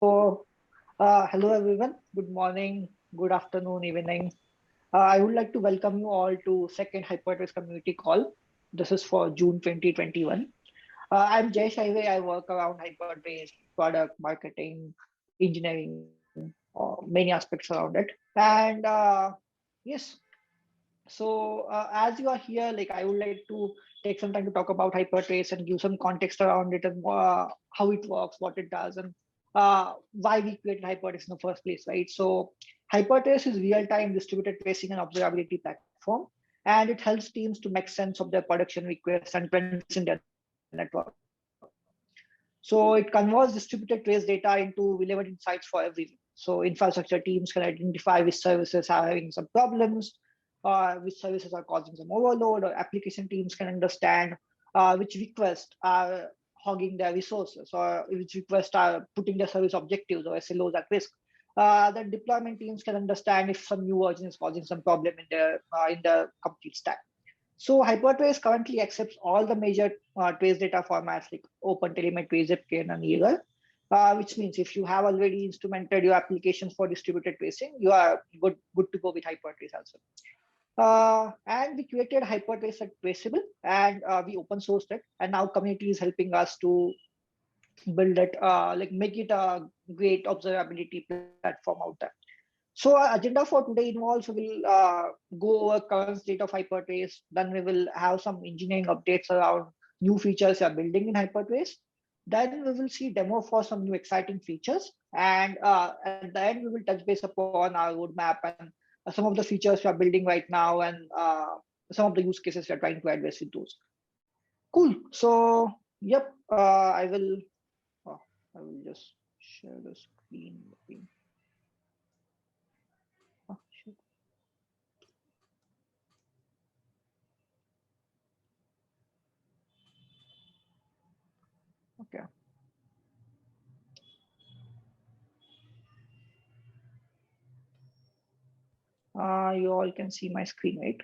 Hello everyone. Good morning, good afternoon, evening. I would like to welcome you all to second Hypertrace community call. This is for June 2021. I'm Jay Shaive. I work around Hypertrace, product, marketing, engineering, many aspects around it. And yes, as you are here, like I would like to take some time to talk about Hypertrace and give some context around it and how it works, what it does, and why we created Hypertrace in the first place, right? So Hypertrace is real-time distributed tracing and observability platform, and it helps teams to make sense of their production requests and trends in their network. So it converts distributed trace data into relevant insights for everyone. So infrastructure teams can identify which services are having some problems, which services are causing some overload, or application teams can understand which requests are hogging their resources or which requests are putting their service objectives or SLOs at risk. Then deployment teams can understand if some new version is causing some problem in the complete stack. So Hypertrace currently accepts all the major trace data formats like OpenTelemetry, Zipkin, and Jaeger, which means if you have already instrumented your applications for distributed tracing, you are good to go with Hypertrace also. And we created Hypertrace at Traceable, and we open sourced it, and now community is helping us to build it, like make it a great observability platform out there. So our agenda for today involves we'll go over current state of Hypertrace, then we will have some engineering updates around new features we are building in Hypertrace. Then we will see demo for some new exciting features, and at the end we will touch base upon our roadmap and some of the features we are building right now, and some of the use cases we are trying to address with those. Cool. So yep, uh, I will just share the screen. Oh, shit. Okay. You all can see my screen, right?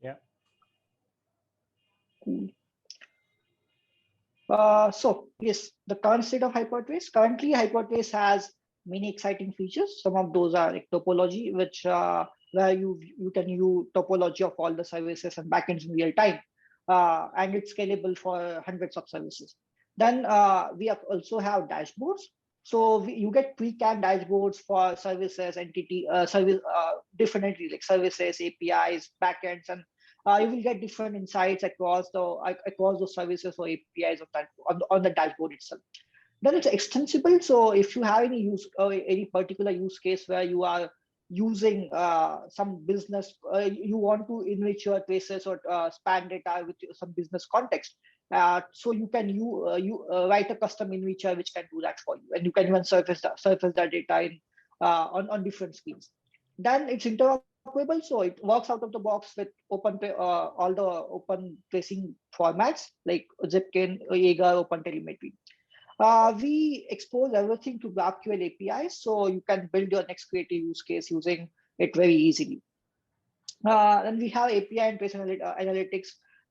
Yeah. Cool. So yes, the current state of Hypertrace. Currently, Hypertrace has many exciting features. Some of those are like topology, which where you can use topology of all the services and backends in real time, and it's scalable for hundreds of services. Then we also have dashboards. So you get pre-canned dashboards for services, entity, service, differently like services, APIs, backends, and you will get different insights across the services or APIs of that on the dashboard itself. Then it's extensible. So if you have any particular use case where you are using some business, you want to enrich your traces or span data with some business context. So you write a custom enricher which can do that for you, and you can even surface that data in on different screens. Then it's interoperable, so it works out of the box with all the open tracing formats like Zipkin, Jaeger, OpenTelemetry. We expose everything to GraphQL APIs, so you can build your next creative use case using it very easily. Then we have API and analytics,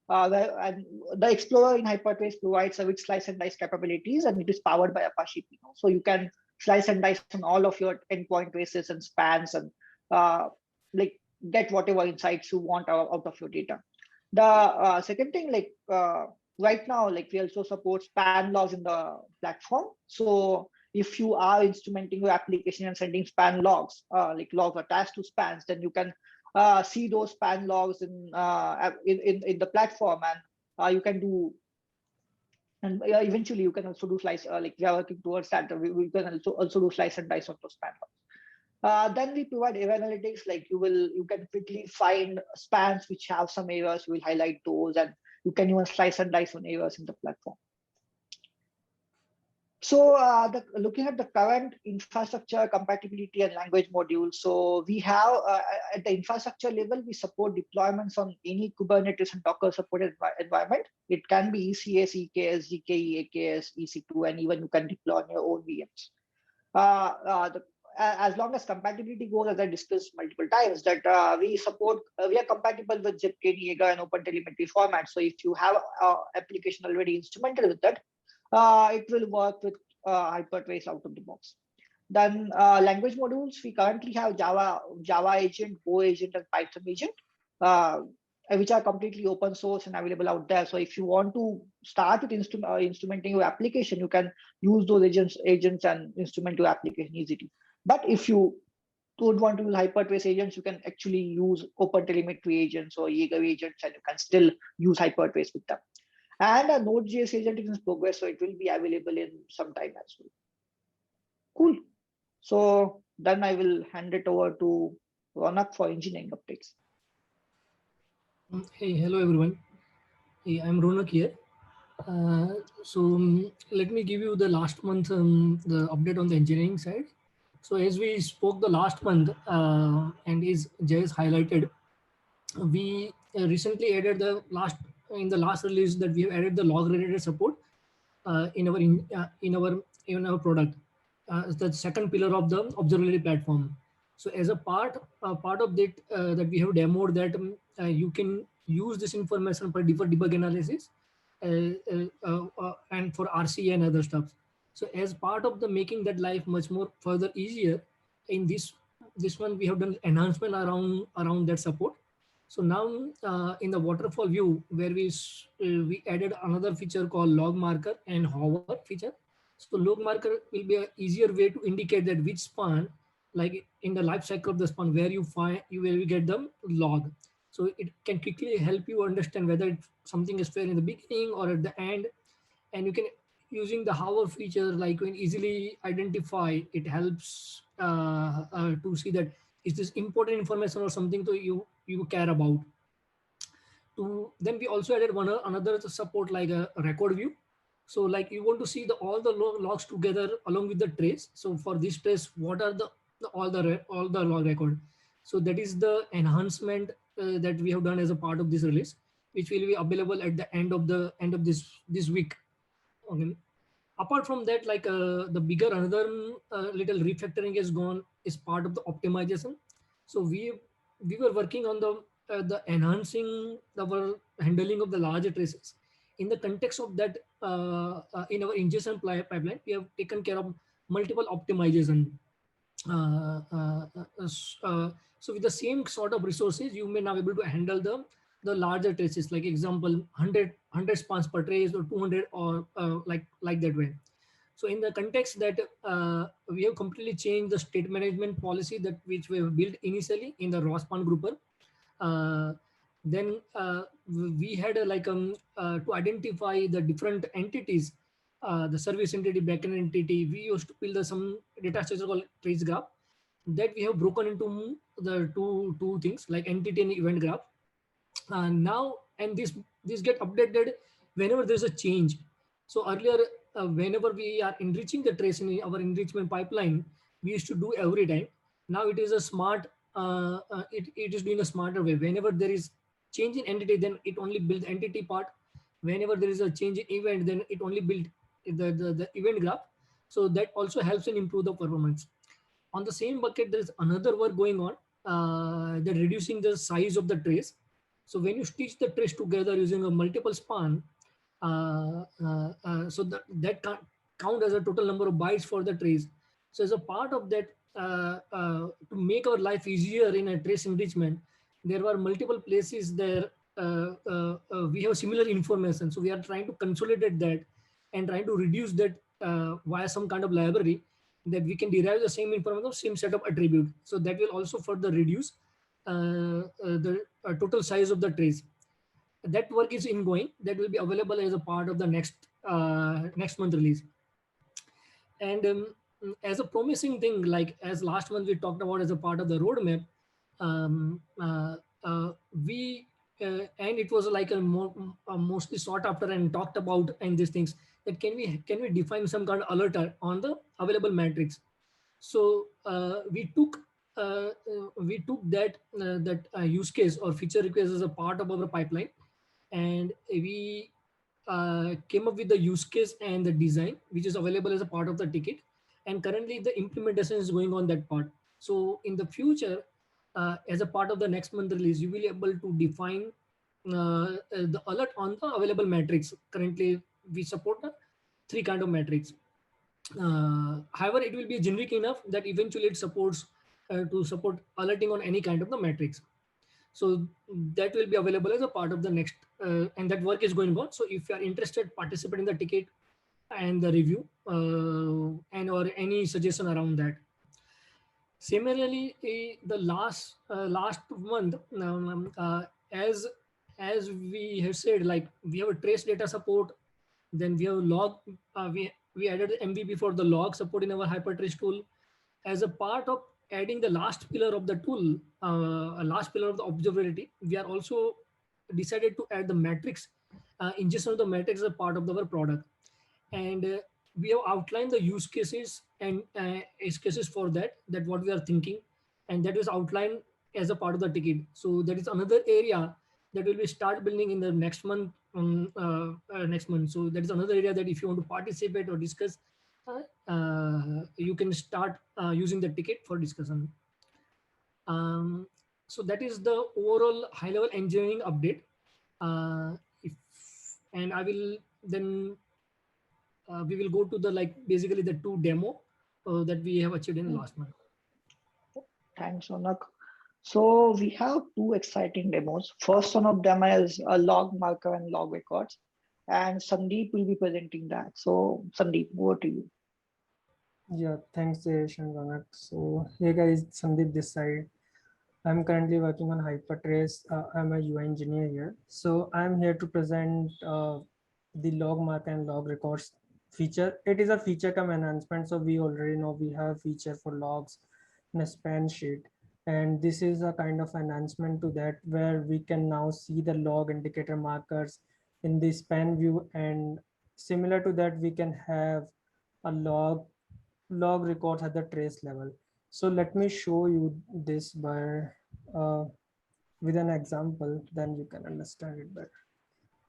and the Explorer in Hypertrace provides a rich slice and dice capabilities, and it is powered by Apache Pinot. So you can slice and dice on all of your endpoint traces and spans, and uh, like get whatever insights you want out of your data. The second thing, like right now, like we also support span logs in the platform. So if you are instrumenting your application and sending span logs, like logs attached to spans, then you can see those span logs in the platform, and you can do, and eventually you can also do slice, like we are working towards that. We can also do slice and dice of those span logs. Then we provide error analytics, like you can quickly find spans which have some errors. We'll highlight those, and you can even slice and dice on errors in the platform. So looking at the current infrastructure compatibility and language modules, so we have at the infrastructure level, we support deployments on any Kubernetes and Docker supported environment. It can be ECS, EKS, GKE, AKS, EC2, and even you can deploy on your own VMs. As long as compatibility goes, as I discussed multiple times, that we are compatible with Zipkin, Jaeger, and OpenTelemetry format. So if you have application already instrumented with that, it will work with hypertrace out of the box. Then language modules, we currently have Java agent, Go agent, and Python agent, uh, which are completely open source and available out there. So if you want to start with instrumenting your application, you can use those agents and instrument your application easily. But if you don't want to use hypertrace agents, you can actually use OpenTelemetry agents or Jaeger agents, and you can still use hypertrace with them. And a Node.js agent is in progress, so it will be available in some time as well. Cool. So then I will hand it over to Ronak for engineering updates. Hey, hello everyone. Hey, I'm Ronak here. Let me give you the last month the update on the engineering side. So as we spoke the last month, and as Jay has highlighted, we recently added in the last release that we have added the log related support in our product. The second pillar of the observability platform. So as a part of that that we have demoed that you can use this information for debug analysis and for RC and other stuff. So as part of the making that life much more further easier, in this one we have done enhancement around that support. So now in the waterfall view, where we added another feature called log marker and hover feature. So log marker will be an easier way to indicate that which span, like in the life cycle of the span, where you get the log. So it can quickly help you understand whether something is fair in the beginning or at the end, and you can using the hover feature, like when easily identify. It helps to see that is this important information or something to you care about. Then we also added another support like a record view. So like you want to see all the logs together along with the trace. So for this trace, what are all the log record? So that is the enhancement that we have done as a part of this release, which will be available at the end of this week. Okay. Apart from that, like the bigger another little refactoring is gone is part of the optimization. So we were working on the enhancing our handling of the larger traces. In the context of that, in our ingestion pipeline, we have taken care of multiple optimization. Uh, uh, uh, s- uh, so with the same sort of resources, you may now be able to handle the larger traces, like example 100 spans per trace or 200 or like that way. So in the context that we have completely changed the state management policy that which we have built initially in the raw span grouper. Uh, then we had to identify the different entities, the service entity, backend entity. We used to build some data structure called trace graph that we have broken into the two things like entity and event graph. Now and this get updated whenever there's a change. So earlier, whenever we are enriching the trace in our enrichment pipeline, we used to do every time. Now it is a smart, it is doing a smarter way. Whenever there is change in entity, then it only builds entity part. Whenever there is a change in event, then it only build the event graph. So that also helps in improve the performance. On the same bucket, there is another work going on, that reducing the size of the trace. So when you stitch the trace together using a multiple span, so that can count as a total number of bytes for the trace. So as a part of that, to make our life easier in a trace enrichment, there were multiple places there. We have similar information, so we are trying to consolidate that and trying to reduce that via some kind of library that we can derive the same information of same set of attribute. So that will also further reduce the total size of the trace. That work is ingoing. That will be available as a part of the next month release. And as a promising thing, like as last month we talked about as a part of the roadmap, um, uh, we and it was like mostly sought after and talked about and these things, that can we define some kind of alert on the available metrics. So we took that use case or feature request as a part of our pipeline, and we came up with the use case and the design, which is available as a part of the ticket. And currently the implementation is going on that part. So in the future, as a part of the next month release, you will be able to define the alert on the available metrics. Currently, we support three kind of metrics. However, it will be generic enough that eventually it supports to support alerting on any kind of the metrics. So that will be available as a part of the next, and that work is going on. So if you are interested, participate in the ticket and the review and or any suggestion around that. Similarly, the last month, as we have said, like we have a trace data support, then we have log. We added MVP for the log support in our Hypertrace tool. As a part of adding the last pillar of the tool, a last pillar of the observability, we are also decided to add the metrics, ingestion of the metrics as a part of our product. And we have outlined the use cases and use cases for that what we are thinking, and that is outlined as a part of the ticket. So that is another area that will be start building in the next month. Next month. So that is another area that if you want to participate or discuss, you can start using the ticket for discussion. So that is the overall high level engineering update. If and I will then we will go to the basically the two demo that we have achieved in the last month. Thanks, Onak. So we have two exciting demos. First one of them is a log marker and log records, and Sandeep will be presenting that. So Sandeep, over to you. Yeah, thanks, Jayesh and Ronak. So, hey guys, Sandeep this side. I'm currently working on Hypertrace. I'm a UI engineer here. So I'm here to present the log mark and log records feature. It is a feature come enhancement. So we already know we have a feature for logs in a span sheet. And this is a kind of enhancement to that where we can now see the log indicator markers in the span view. And similar to that, we can have a log records at the trace level. So let me show you this by with an example, then you can understand it better.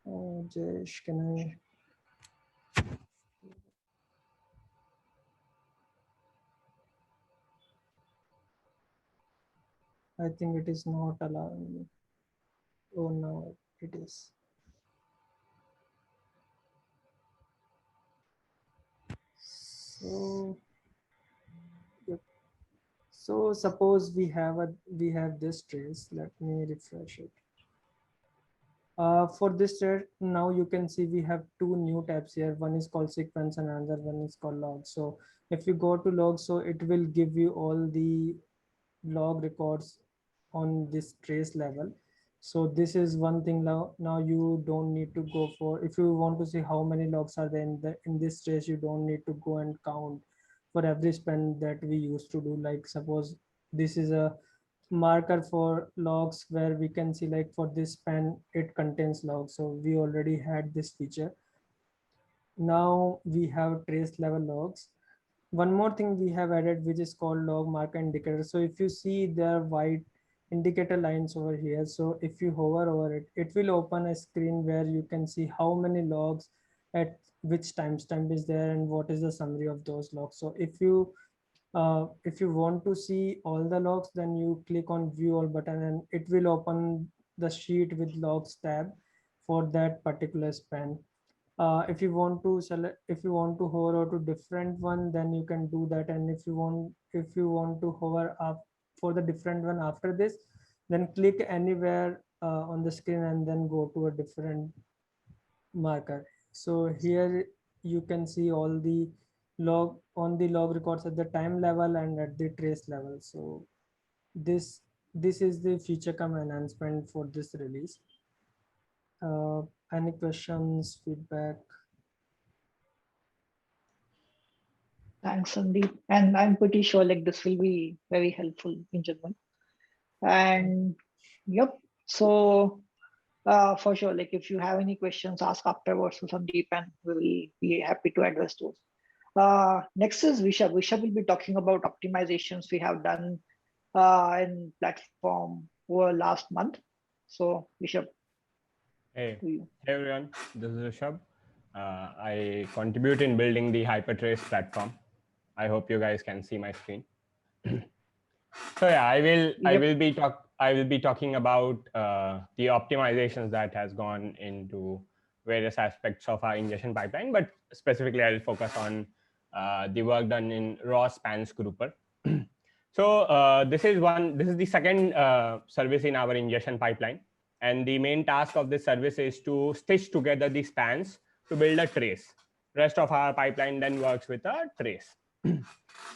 Jayesh, can I think it is not allowing me. Oh no, it is. So yep. So suppose we have this trace. Let me refresh it. For this trace, now you can see we have two new tabs here. One is called sequence and another one is called log. So if you go to log, so it will give you all the log records on this trace level. So this is one thing. Now you don't need to go for, if you want to see how many logs are there in this trace, you don't need to go and count for every span that we used to do. Like suppose this is a marker for logs where we can see like for this span it contains logs. So we already had this feature. Now we have trace level logs. One more thing we have added, which is called log marker indicator. So if you see there are white indicator lines over here, so if you hover over it, it will open a screen where you can see how many logs at which timestamp is there and what is the summary of those logs. So if you want to see all the logs, then you click on view all button and it will open the sheet with logs tab for that particular span. If you want to select, if you want to hover over to different one, then you can do that. And if you want to hover up for the different one after this, then click anywhere on the screen and then go to a different marker. So here you can see all the log records at the time level and at the trace level. So this is the feature come enhancement for this release. Any questions, feedback? Thanks, Sandeep. And I'm pretty sure like this will be very helpful in general. And yep. So for sure, like if you have any questions, ask afterwards to Sandeep, and we will be happy to address those. Next is Vishab. Vishab will be talking about optimizations we have done in platform over last month. So Vishab. Hey everyone, this is Rishabh. I contribute in building the Hypertrace platform. I hope you guys can see my screen. So yeah, I will be talking about the optimizations that has gone into various aspects of our ingestion pipeline, but specifically I'll focus on the work done in raw spans grouper. So this is the second service in our ingestion pipeline. And the main task of this service is to stitch together the spans to build a trace. Rest of our pipeline then works with a trace.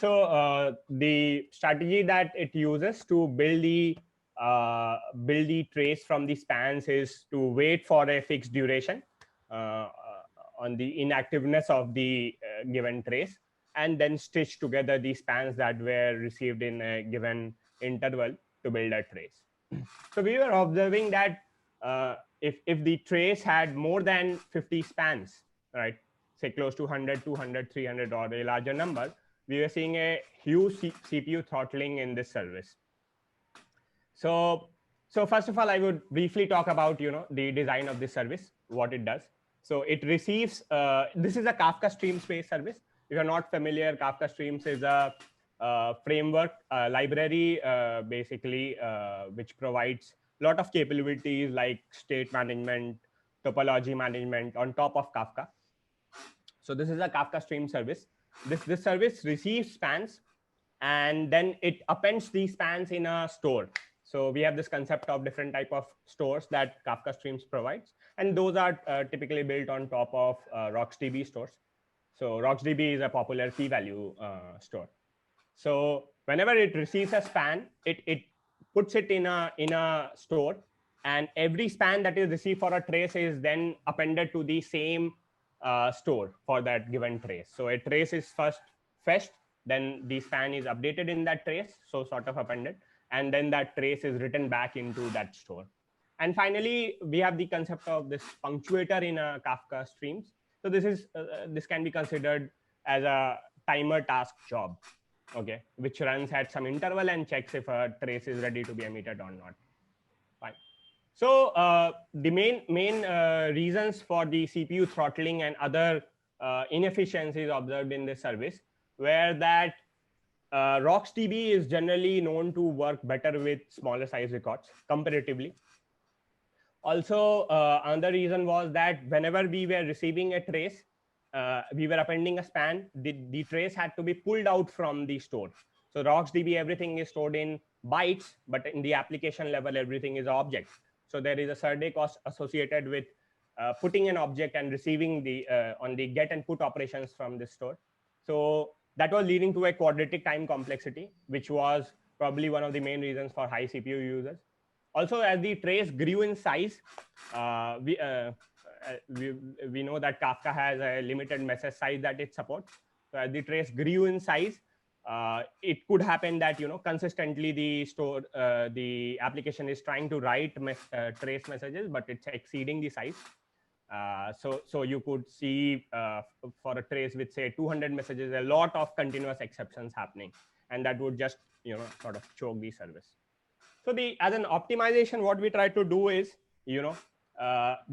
So the strategy that it uses to build the trace from the spans is to wait for a fixed duration on the inactiveness of the given trace, and then stitch together the spans that were received in a given interval to build a trace. So we were observing that if the trace had more than 50 spans, right, say close to 100, 200, 300, or a larger number, we were seeing a huge CPU throttling in this service. So first of all, I would briefly talk about the design of this service, what it does. So it receives, this is a Kafka Streams based service. If you're not familiar, Kafka Streams is a framework library, basically, which provides a lot of capabilities like state management, topology management on top of Kafka. So this is a Kafka Stream service. This service receives spans, and then it appends these spans in a store. So we have this concept of different type of stores that Kafka Streams provides, and those are typically built on top of RocksDB stores. So RocksDB is a popular key value store. So whenever it receives a span, it puts it in a store, and every span that is received for a trace is then appended to the same store for that given trace. So a trace is first fetched, then the span is updated in that trace, so sort of appended, and then that trace is written back into that store. And finally, we have the concept of this punctuator in a Kafka Streams. So this can be considered as a timer task job, okay, which runs at some interval and checks if a trace is ready to be emitted or not. Fine. So the main reasons for the CPU throttling and other inefficiencies observed in this service were that RocksDB is generally known to work better with smaller size records comparatively. Also, another reason was that whenever we were receiving a trace, we were appending a span, the trace had to be pulled out from the store. So RocksDB, everything is stored in bytes, but in the application level, everything is object. So there is a survey cost associated with putting an object and receiving on the get and put operations from the store. So that was leading to a quadratic time complexity, which was probably one of the main reasons for high CPU users. Also, as the trace grew in size, we know that Kafka has a limited message size that it supports. So as the trace grew in size, it could happen that consistently the application is trying to write trace messages, but it's exceeding the size. So you could see for a trace with say 200 messages, a lot of continuous exceptions happening, and that would just sort of choke the service. So as an optimization, what we try to do is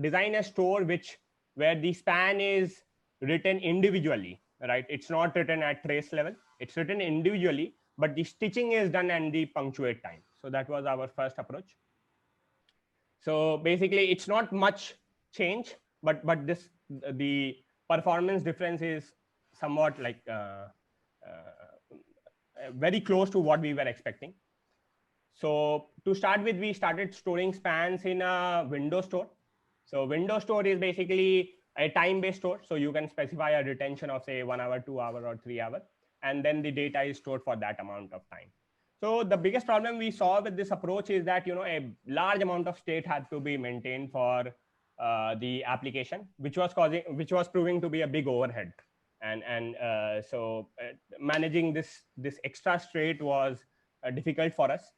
design a store where the span is written individually, right? It's not written at trace level. It's written individually, but the stitching is done and the punctuate time. So that was our first approach. So basically, it's not much change, but the performance difference is somewhat like very close to what we were expecting. So to start with, we started storing spans in a window store. So window store is basically a time-based store. So you can specify a retention of say 1 hour, 2 hour, or 3 hour, and then the data is stored for that amount of time. So the biggest problem we saw with this approach is that a large amount of state had to be maintained for the application, which was proving to be a big overhead, and so managing this extra state was difficult for us.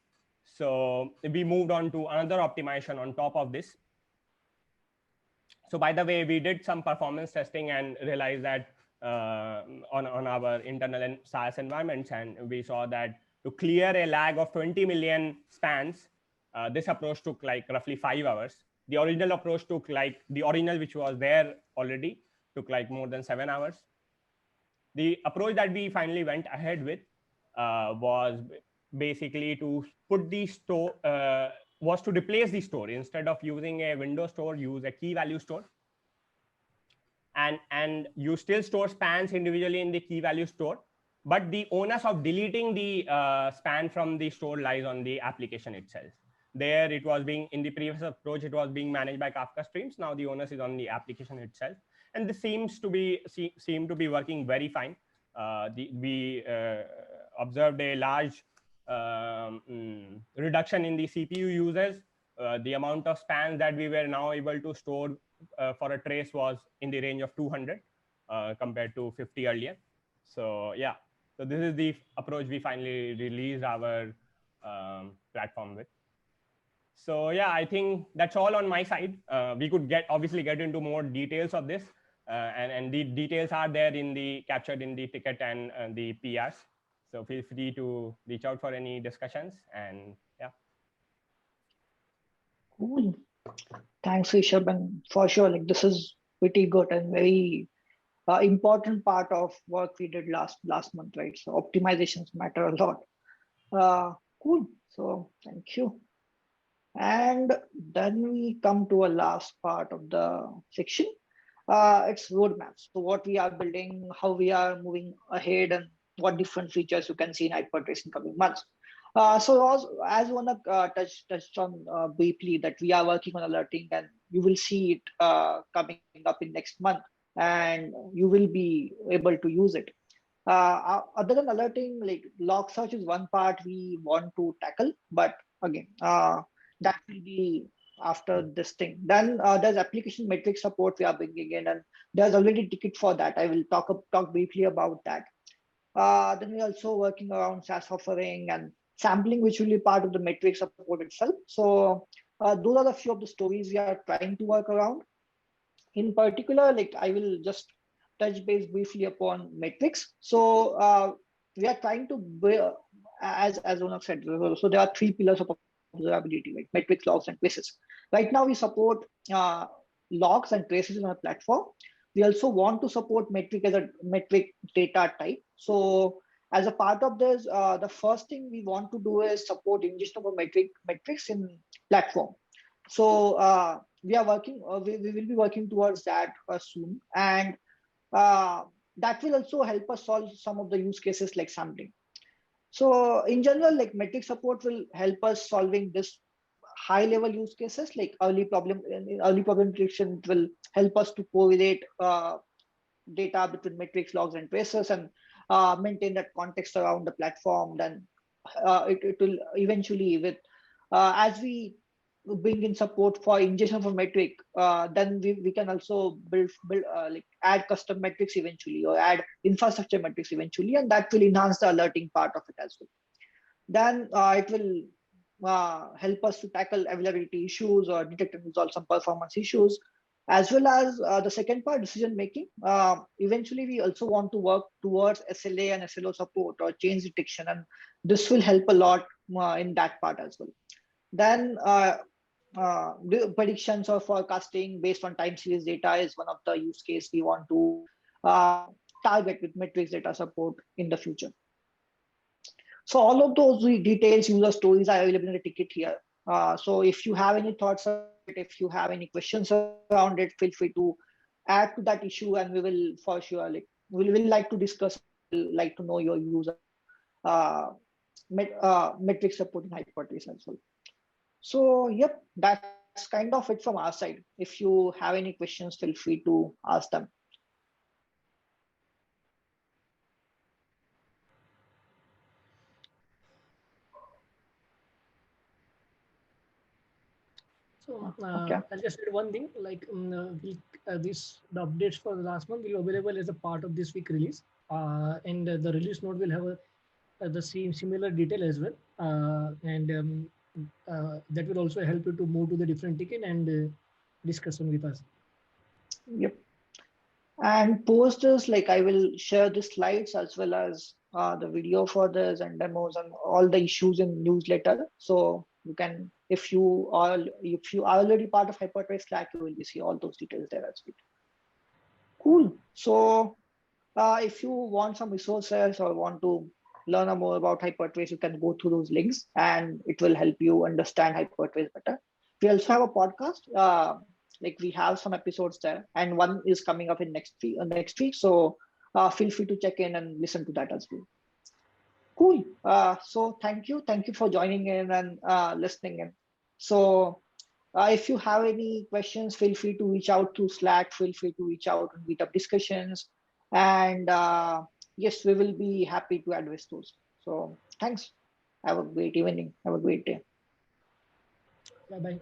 So we moved on to another optimization on top of this. So by the way, we did some performance testing and realized that on our internal and SaaS environments, and we saw that to clear a lag of 20 million spans, this approach took like roughly 5 hours. The original approach took the original, which was there already, took like more than 7 hours. The approach that we finally went ahead with was basically to put the store, was to replace the store. Instead of using a window store, use a key value store. and you still store spans individually in the key value store, but the onus of deleting the span from the store lies on the application itself. There it was being, in the previous approach, it was being managed by Kafka Streams. Now the onus is on the application itself. And this seems to be working very fine. We observed a large reduction in the CPU users. The amount of spans that we were now able to store for a trace was in the range of 200 compared to 50 earlier. So yeah, so this is the approach we finally released our platform with. So yeah, I think that's all on my side. We could obviously get into more details of this, and the details are there captured in the ticket and the PRs. So feel free to reach out for any discussions, and yeah. Cool. Thanks, Rishabh, and for sure, like this is pretty good and very important part of work we did last month, right? So optimizations matter a lot. Cool. So thank you. And then we come to a last part of the section. It's roadmaps. So what we are building, how we are moving ahead, and what different features you can see in Hypertrace in coming months. So as Ronak touched on briefly, that we are working on alerting, and you will see it coming up in next month, and you will be able to use it. Other than alerting, like log search is one part we want to tackle, but again, that will be after this thing. Then there's application metric support we are bringing in, and there's already a ticket for that. I will talk briefly about that. Then we're also working around SaaS offering and sampling, which will be part of the metric support itself. So those are the few of the stories we are trying to work around. In particular, like I will just touch base briefly upon metrics. So we are trying to build, as Ronak said, so there are 3 pillars of observability, like metrics, logs, and traces. Right now we support logs and traces on our platform. We also want to support metric as a metric data type. So as a part of this, the first thing we want to do is support ingestion of metrics in platform. So we are working, we will be working towards that soon. And that will also help us solve some of the use cases like sampling. So in general, like metric support will help us solving this high level use cases like early problem detection. It will help us to correlate data between metrics, logs, and traces, and maintain that context around the platform. Then it will eventually, with as we bring in support for ingestion for metric, then we can also build like add custom metrics eventually, or add infrastructure metrics eventually, and that will enhance the alerting part of it as well. Then it will help us to tackle availability issues or detect and resolve some performance issues, as well as the second part, decision making. Eventually, we also want to work towards SLA and SLO support or change detection, and this will help a lot in that part as well. Then the predictions or forecasting based on time series data is one of the use case we want to target with metrics data support in the future. So all of those details, user stories are available in the ticket here. So if you have any thoughts on it, if you have any questions around it, feel free to add to that issue, and we will for sure we'll like to discuss, like to know your user metric support in Hypertrace as well. So yep, that's kind of it from our side. If you have any questions, feel free to ask them. So I'll just add one thing, like the updates for the last month will be available as a part of this week release, and the release note will have the same similar detail as well, and that will also help you to move to the different ticket and discussion with us. Yep. And post this, like I will share the slides as well as the video for this and demos and all the issues in newsletter. So you can, if you are already part of Hypertrace Slack, you will see all those details there as well. Cool. So if you want some resources or want to learn more about Hypertrace, you can go through those links and it will help you understand Hypertrace better. We also have a podcast. Like we have some episodes there, and one is coming up in next week. So feel free to check in and listen to that as well. Cool. So thank you for joining in and listening in. So if you have any questions, feel free to reach out to Slack. Feel free to reach out and meet up discussions. And yes, we will be happy to address those. So thanks. Have a great evening. Have a great day. Bye bye.